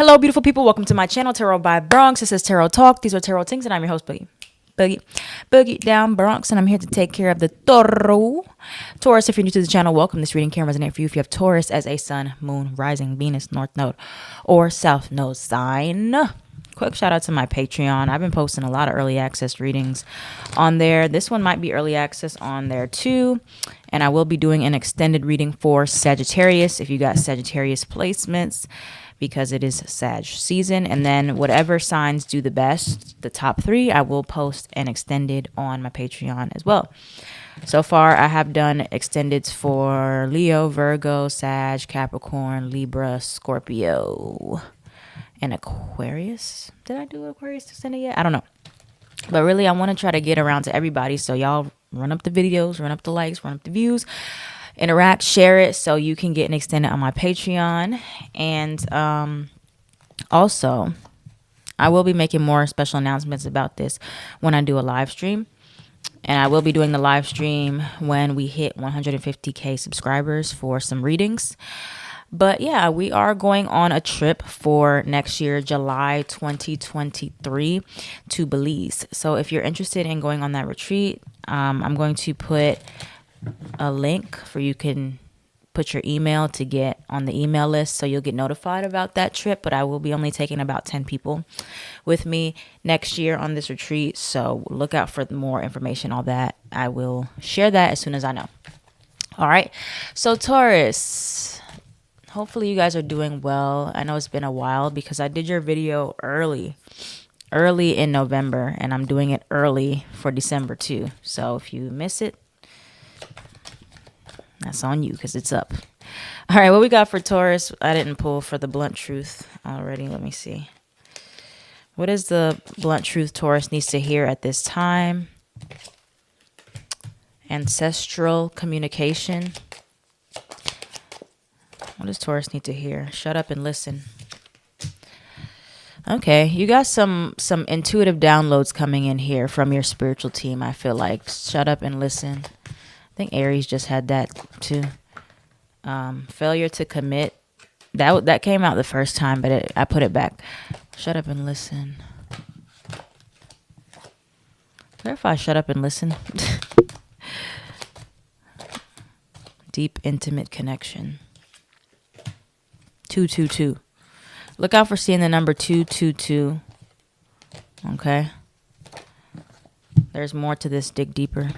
Hello, beautiful people. Welcome to my channel, Tarot by Bronx. This is Tarot Talk. These are Tarot Things, and I'm your host, Boogie down Bronx, and I'm here to take care of the Toro. Taurus, if you're new to the channel, welcome. This reading can resonate for you if you have Taurus as a sun, moon, rising, Venus, north node, or south node sign. Quick shout out to my Patreon. I've been posting a lot of early access readings on there. This one might be early access on there too. And I will be doing an extended reading for Sagittarius if you got Sagittarius placements, because it is Sag season. And then whatever signs do the best, the top 3, I will post an extended on my Patreon as well. So far, I have done extendeds for Leo, Virgo, Sag, Capricorn, Libra, Scorpio, and Aquarius. Did I do Aquarius extended yet? I don't know. But really, I want to try to get around to everybody. So y'all run up the videos, run up the likes, run up the views, interact, share it so you can get an extended on my Patreon. And also, I will be making more special announcements about this when I do a live stream. And I will be doing the live stream when we hit 150K subscribers for some readings. But yeah, we are going on a trip for next year, July 2023, to Belize. So if you're interested in going on that retreat, I'm going to put a link for you can put your email to get on the email list so you'll get notified about that trip. But I will be only taking about 10 people with me next year on this retreat. So look out for more information on that. I will share that as soon as I know. All right. So Taurus, hopefully you guys are doing well. I know it's been a while because I did your video early in November, and I'm doing it early for December too. So if you miss it, that's on you because it's up. All right, what we got for Taurus? I didn't pull for the blunt truth already. Let me see. What is the blunt truth Taurus needs to hear at this time? Ancestral communication. What does Taurus need to hear? Shut up and listen. Okay, you got some intuitive downloads coming in here from your spiritual team, I feel like. Shut up and listen. I think Aries just had that too. Failure to commit. That came out the first time, but I put it back. Shut up and listen. Clarify shut up and listen. Deep, intimate connection. 222. Look out for seeing the number 222. Okay. There's more to this. Dig deeper.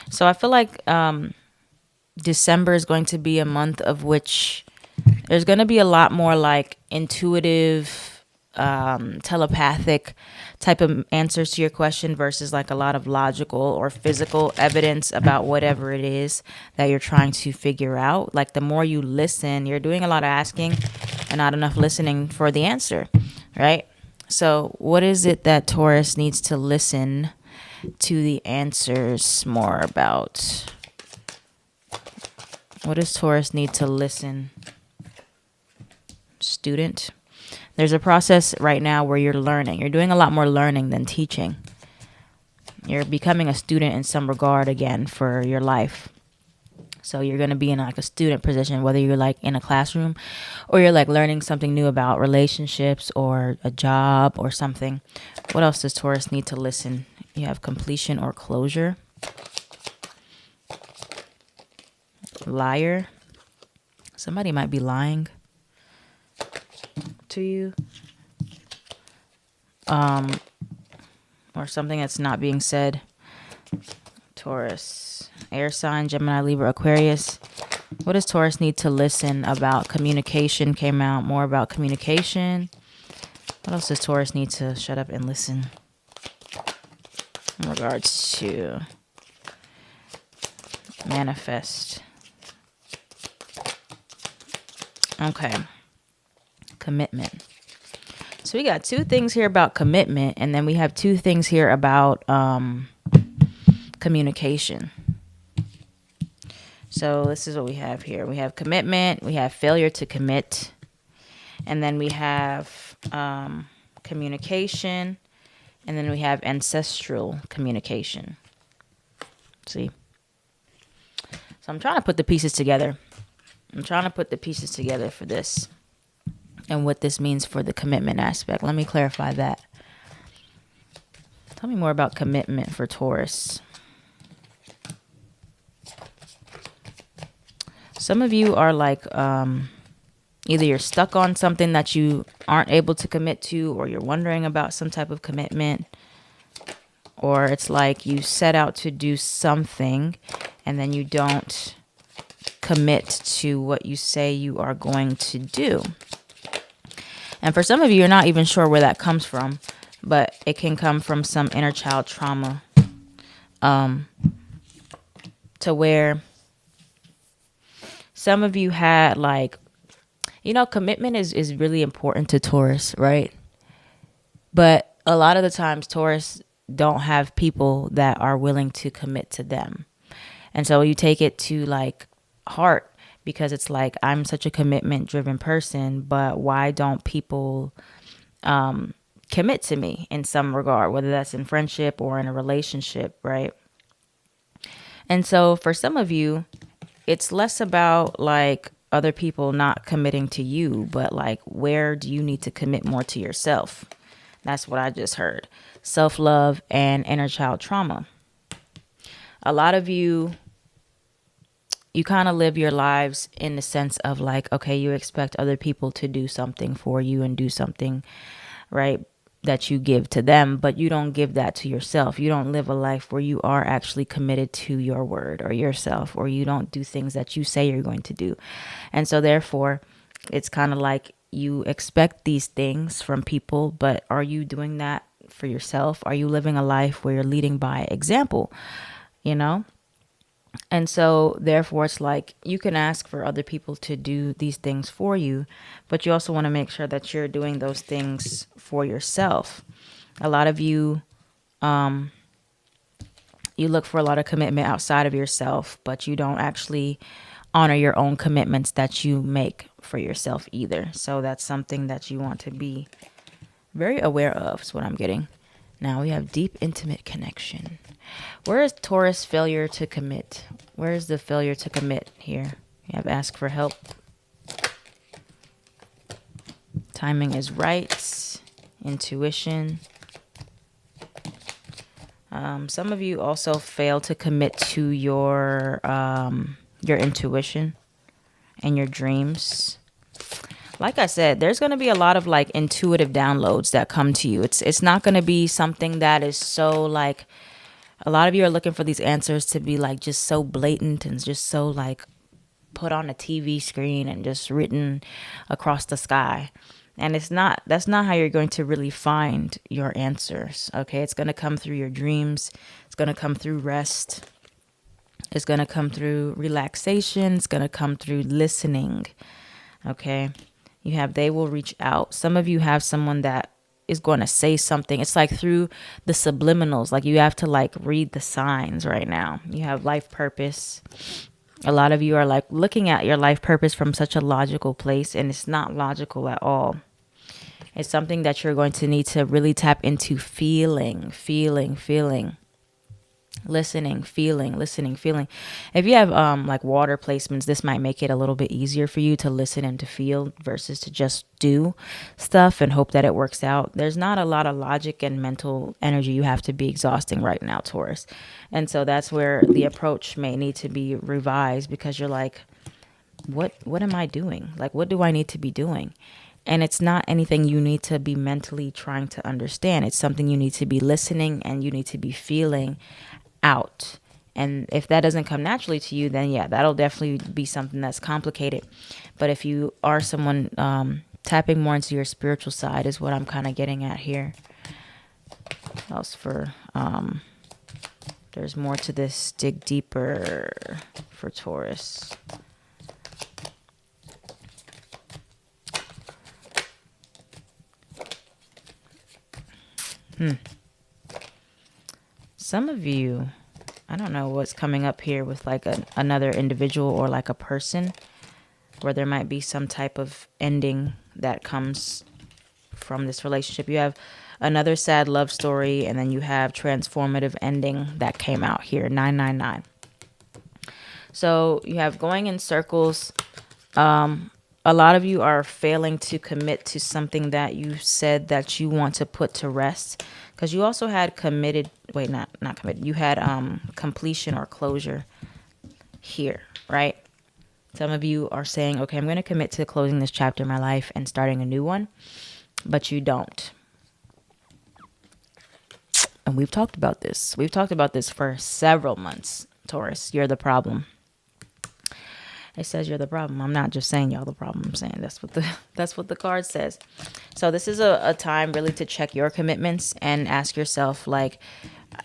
So I feel like December is going to be a month of which there's going to be a lot more like intuitive, telepathic type of answers to your question versus like a lot of logical or physical evidence about whatever it is that you're trying to figure out. Like the more you listen, you're doing a lot of asking and not enough listening for the answer, right? So what is it that Taurus needs to listen to the answers more about? What does Taurus need to listen? Student. There's a process right now where you're learning. You're doing a lot more learning than teaching. You're becoming a student in some regard again for your life. So you're going to be in like a student position, whether you're like in a classroom or you're like learning something new about relationships or a job or something. What else does Taurus need to listen? You have completion or closure. Liar. Somebody might be lying to you. Or something that's not being said. Taurus. Air sign, Gemini, Libra, Aquarius. What does Taurus need to listen about? Communication came out. More about communication. What else does Taurus need to shut up and listen? In regards to manifest. Okay. Commitment. So we got 2 things here about commitment, and then we have 2 things here about communication. So this is what we have here. We have commitment, we have failure to commit, and then we have communication, and then we have ancestral communication. See? So I'm trying to put the pieces together. I'm trying to put the pieces together for this. and what this means for the commitment aspect. Let me clarify that. Tell me more about commitment for Taurus. Some of you are like, either you're stuck on something that you aren't able to commit to, or you're wondering about some type of commitment, or it's like you set out to do something and then you don't commit to what you say you are going to do. And for some of you, you're not even sure where that comes from, but it can come from some inner child trauma, to where some of you had like, commitment is really important to Taurus, right? But a lot of the times Taurus don't have people that are willing to commit to them. And so you take it to like heart, because it's like, I'm such a commitment driven person, but why don't people commit to me in some regard, whether that's in friendship or in a relationship, right? And so for some of you, it's less about like other people not committing to you, but like, where do you need to commit more to yourself? That's what I just heard. Self-love and inner child trauma. A lot of you kind of live your lives in the sense of like, okay, you expect other people to do something for you and do something, right, that you give to them, but you don't give that to yourself. You don't live a life where you are actually committed to your word or yourself, or you don't do things that you say you're going to do. And so therefore, it's kind of like you expect these things from people, but are you doing that for yourself? Are you living a life where you're leading by example, And so therefore, it's like you can ask for other people to do these things for you, but you also want to make sure that you're doing those things for yourself. A lot of you, you look for a lot of commitment outside of yourself, but you don't actually honor your own commitments that you make for yourself either. So that's something that you want to be very aware of, is what I'm getting. Now we have deep, intimate connection. Where is Taurus failure to commit? Where is the failure to commit here? You have ask for help. Timing is right. Intuition. Some of you also fail to commit to your intuition and your dreams. Like I said, there's going to be a lot of like intuitive downloads that come to you. It's not going to be something that is so like, a lot of you are looking for these answers to be like just so blatant and just so like put on a TV screen and just written across the sky. And that's not how you're going to really find your answers. Okay. It's going to come through your dreams. It's going to come through rest. It's going to come through relaxation. It's going to come through listening. Okay. You have, they will reach out. Some of you have someone that is going to say something. It's like through the subliminals. Like you have to like read the signs right now. You have life purpose. A lot of you are like looking at your life purpose from such a logical place, and it's not logical at all. It's something that you're going to need to really tap into feeling. Listening, feeling. If you have like water placements, this might make it a little bit easier for you to listen and to feel versus to just do stuff and hope that it works out. There's not a lot of logic and mental energy you have to be exhausting right now, Taurus. And so that's where the approach may need to be revised, because you're like, what am I doing? Like, what do I need to be doing? And it's not anything you need to be mentally trying to understand. It's something you need to be listening and you need to be feeling out. And if that doesn't come naturally to you, then yeah, that'll definitely be something that's complicated. But if you are someone tapping more into your spiritual side is what I'm kind of getting at here. What else for there's more to this. Dig deeper for Taurus. Some of you, I don't know what's coming up here with like another individual or like a person, where there might be some type of ending that comes from this relationship. You have another sad love story, and then you have transformative ending that came out here, 999. So you have going in circles, a lot of you are failing to commit to something that you said that you want to put to rest, because you also had committed, wait, not committed, you had completion or closure here, right? Some of you are saying, okay, I'm going to commit to closing this chapter in my life and starting a new one, but you don't. And we've talked about this. We've talked about this for several months, Taurus. You're the problem. It says you're the problem. I'm not just saying y'all the problem. I'm saying that's what the card says. So this is a time really to check your commitments and ask yourself, like,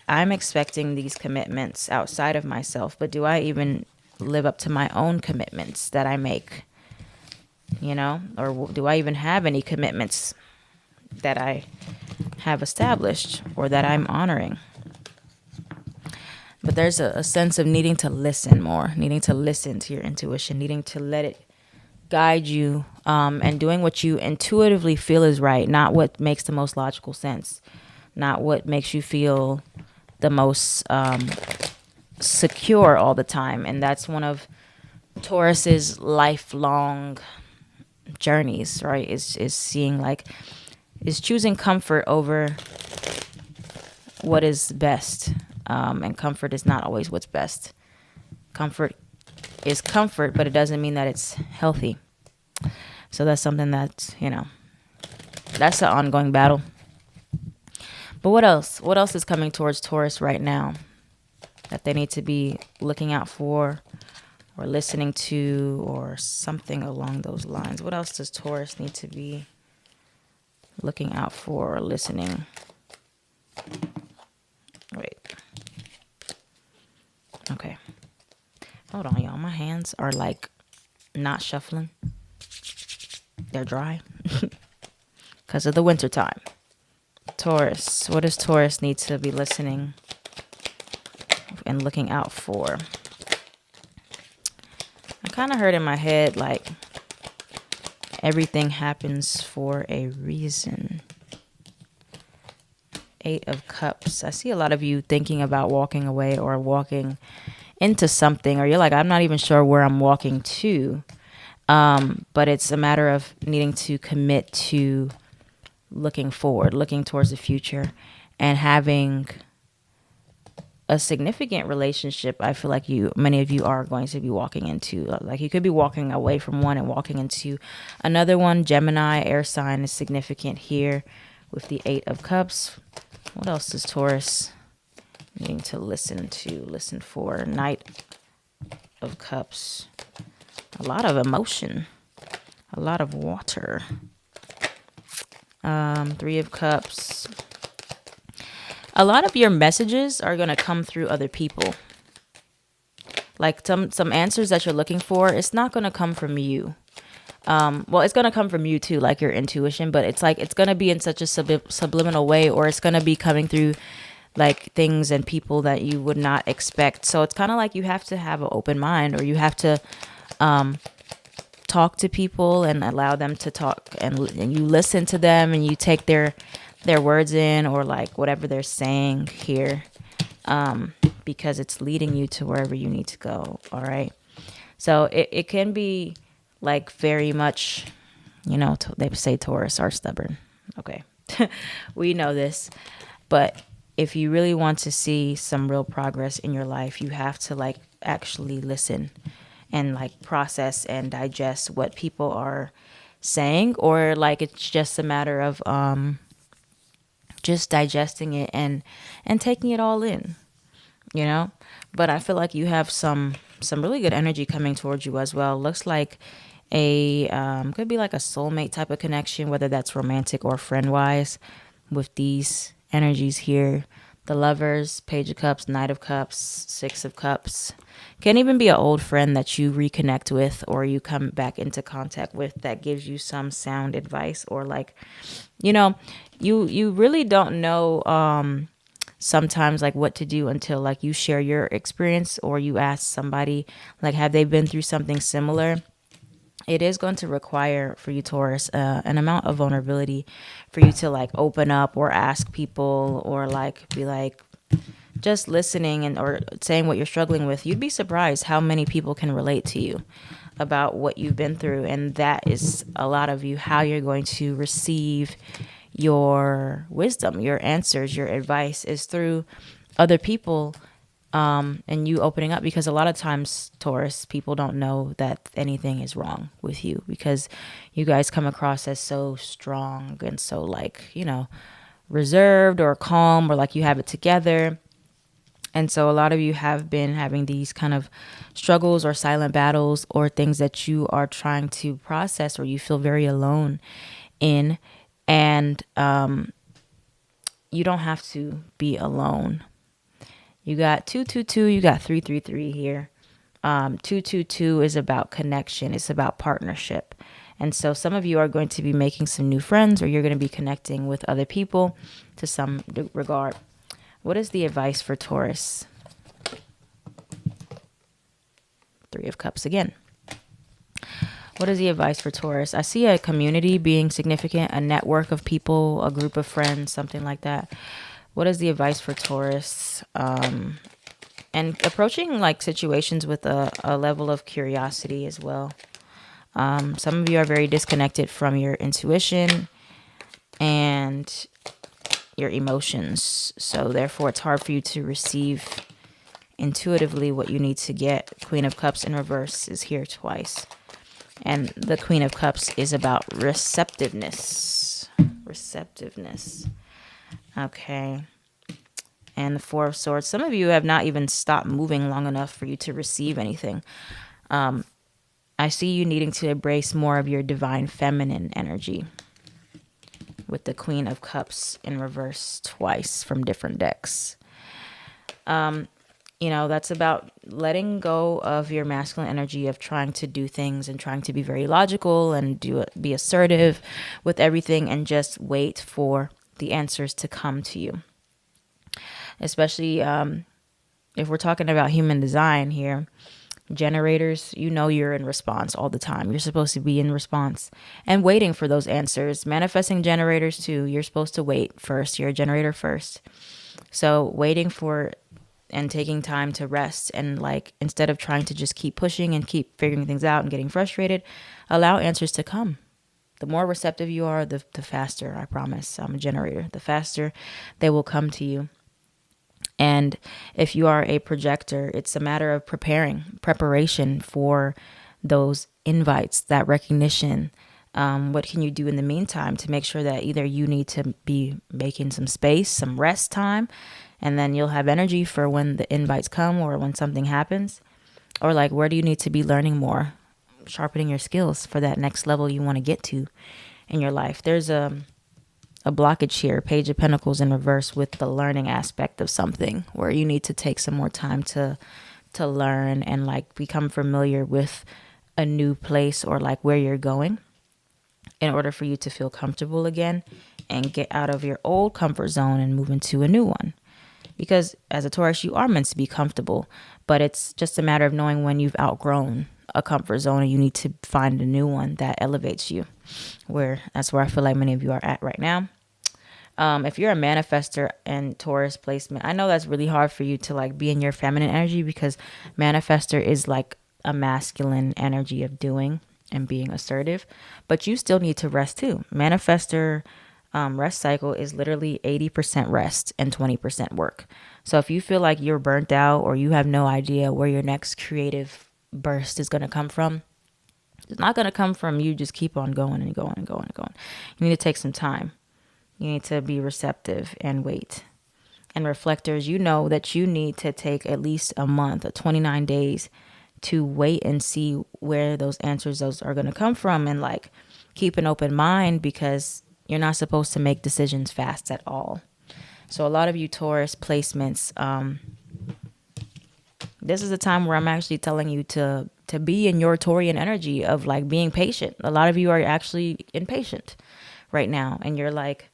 I'm expecting these commitments outside of myself, but do I even live up to my own commitments that I make? You know, or do I even have any commitments that I have established or that I'm honoring? But there's a sense of needing to listen more, needing to listen to your intuition, needing to let it guide you, and doing what you intuitively feel is right, not what makes the most logical sense, not what makes you feel the most secure all the time. And that's one of Taurus's lifelong journeys, right? Is seeing, like, is choosing comfort over what is best. And comfort is not always what's best. Comfort is comfort, but it doesn't mean that it's healthy. So that's something that's, that's an ongoing battle. But what else? What else is coming towards Taurus right now that they need to be looking out for or listening to or something along those lines? What else does Taurus need to be looking out for or listening? Wait. Okay. Hold on, y'all. My hands are like not shuffling. They're dry because of the winter time. Taurus. What does Taurus need to be listening and looking out for? I kind of heard in my head, like, everything happens for a reason. 8 of Cups. I see a lot of you thinking about walking away or walking into something, or you're like, I'm not even sure where I'm walking to. But it's a matter of needing to commit to looking forward, looking towards the future, and having a significant relationship. I feel like many of you are going to be walking into, like, you could be walking away from one and walking into another one. Gemini, air sign, is significant here with the 8 of Cups. What else is Taurus needing to listen for? Knight of Cups. A lot of emotion. A lot of water. 3 of Cups. A lot of your messages are going to come through other people. Like some answers that you're looking for, it's not going to come from you. Well, it's going to come from you too, like your intuition, but it's like it's going to be in such a subliminal way, or it's going to be coming through like things and people that you would not expect. So it's kind of like you have to have an open mind, or you have to talk to people and allow them to talk, and you listen to them and you take their words in, or like whatever they're saying here, because it's leading you to wherever you need to go. All right. So it can be like very much, they say Taurus are stubborn. Okay. We know this. But if you really want to see some real progress in your life, you have to like actually listen and like process and digest what people are saying, or like it's just a matter of just digesting it and taking it all in, But I feel like you have some really good energy coming towards you as well. Looks like could be like a soulmate type of connection, whether that's romantic or friend wise, with these energies here. The Lovers, Page of Cups, Knight of Cups, 6 of Cups. Can even be an old friend that you reconnect with, or you come back into contact with, that gives you some sound advice, or like, you really don't know sometimes like what to do until like you share your experience, or you ask somebody like, have they been through something similar? It is going to require for you, Taurus, an amount of vulnerability for you to like open up or ask people, or like be like just listening and or saying what you're struggling with. You'd be surprised how many people can relate to you. about what you've been through, and that is a lot of you how you're going to receive your wisdom, your answers, your advice is through other people, and you opening up, because a lot of times, Taurus, people don't know that anything is wrong with you because you guys come across as so strong and so, like, reserved or calm, or like you have it together. And so a lot of you have been having these kind of struggles or silent battles or things that you are trying to process or you feel very alone in. And you don't have to be alone. You got 222, you got 333 here. 222 is about connection. It's about partnership. And so some of you are going to be making some new friends, or you're going to be connecting with other people to some regard. What is the advice for Taurus? Three of Cups again. What is the advice for Taurus? I see a community being significant, a network of people, a group of friends, something like that. What is the advice for Taurus? And approaching like situations with a level of curiosity as well. Some of you are very disconnected from your intuition and your emotions. So therefore, it's hard for you to receive intuitively what you need to get. Queen of Cups in reverse is here twice. And the Queen of Cups is about receptiveness. Receptiveness. Okay. And the Four of Swords. Some of you have not even stopped moving long enough for you to receive anything. I see you needing to embrace more of your divine feminine energy. With the Queen of Cups in reverse twice from different decks. That's about letting go of your masculine energy of trying to do things and trying to be very logical and be assertive with everything and just wait for the answers to come to you. Especially if we're talking about human design here, generators, you're in response all the time. You're supposed to be in response and waiting for those answers. Manifesting generators too, you're supposed to wait first. You're a generator first. So waiting for and taking time to rest, and like instead of trying to just keep pushing and keep figuring things out and getting frustrated, allow answers to come. The more receptive you are, the faster, I promise, I'm a generator, the faster they will come to you. And if you are a projector, it's a matter of preparation for those invites, that recognition. What can you do in the meantime to make sure that either you need to be making some space, some rest time, and then you'll have energy for when the invites come or when something happens, or like where do you need to be learning more, sharpening your skills for that next level you want to get to in your life. There's a blockage here, Page of Pentacles in reverse with the learning aspect of something where you need to take some more time to learn and like become familiar with a new place or like where you're going in order for you to feel comfortable again and get out of your old comfort zone and move into a new one. Because as a Taurus, you are meant to be comfortable, but it's just a matter of knowing when you've outgrown a comfort zone and you need to find a new one that elevates you. That's where I feel like many of you are at right now. If you're a manifester and Taurus placement, I know that's really hard for you to like be in your feminine energy because manifester is like a masculine energy of doing and being assertive, but you still need to rest too. Manifester rest cycle is literally 80% rest and 20% work. So if you feel like you're burnt out or you have no idea where your next creative burst is going to come from, it's not going to come from you just keep on going and going and going and going. You need to take some time. You need to be receptive and wait. And reflectors, you know that you need to take at least a month or 29 days to wait and see where those answers are going to come from, and like keep an open mind because you're not supposed to make decisions fast at all. So a lot of you Taurus placements, this is a time where I'm actually telling you to be in your Taurian energy of like being patient. A lot of you are actually impatient right now, and you're like,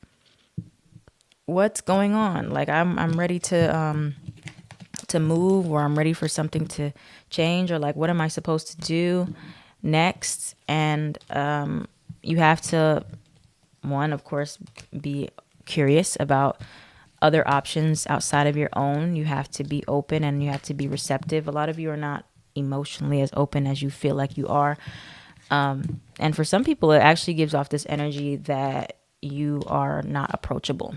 what's going on? Like I'm ready to move, or I'm ready for something to change, or like what am I supposed to do next? And you have to, one, of course, be curious about other options outside of your own. You have to be open and you have to be receptive. A lot of you are not emotionally as open as you feel like you are. And for some people, it actually gives off this energy that you are not approachable.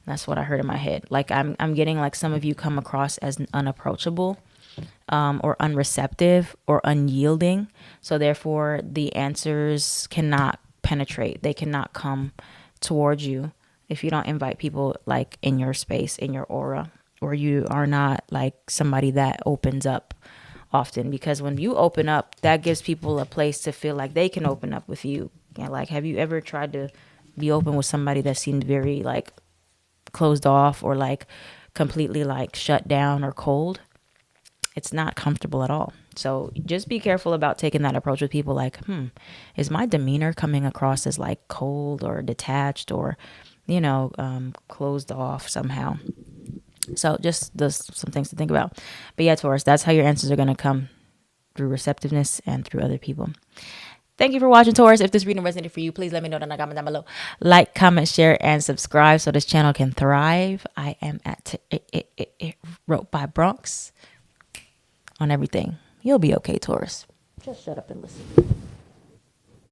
That's what I heard in my head. Like I'm getting like some of you come across as unapproachable, or unreceptive or unyielding. So therefore, the answers cannot penetrate. They cannot come towards you if you don't invite people like in your space, in your aura, or you are not like somebody that opens up often. Because when you open up, that gives people a place to feel like they can open up with you. Yeah, like, have you ever tried to be open with somebody that seemed very like closed off or like completely like shut down or cold? It's not comfortable at all. So just be careful about taking that approach with people like, is my demeanor coming across as like cold or detached or, closed off somehow? So just those some things to think about. But yeah, Taurus, that's how your answers are going to come, through receptiveness and through other people. Thank you for watching, Taurus. If this reading resonated for you, please let me know in the comment down below. Like, comment, share, and subscribe so this channel can thrive. I am at Wrote by Bronx on everything. You'll be okay, Taurus. Just shut up and listen.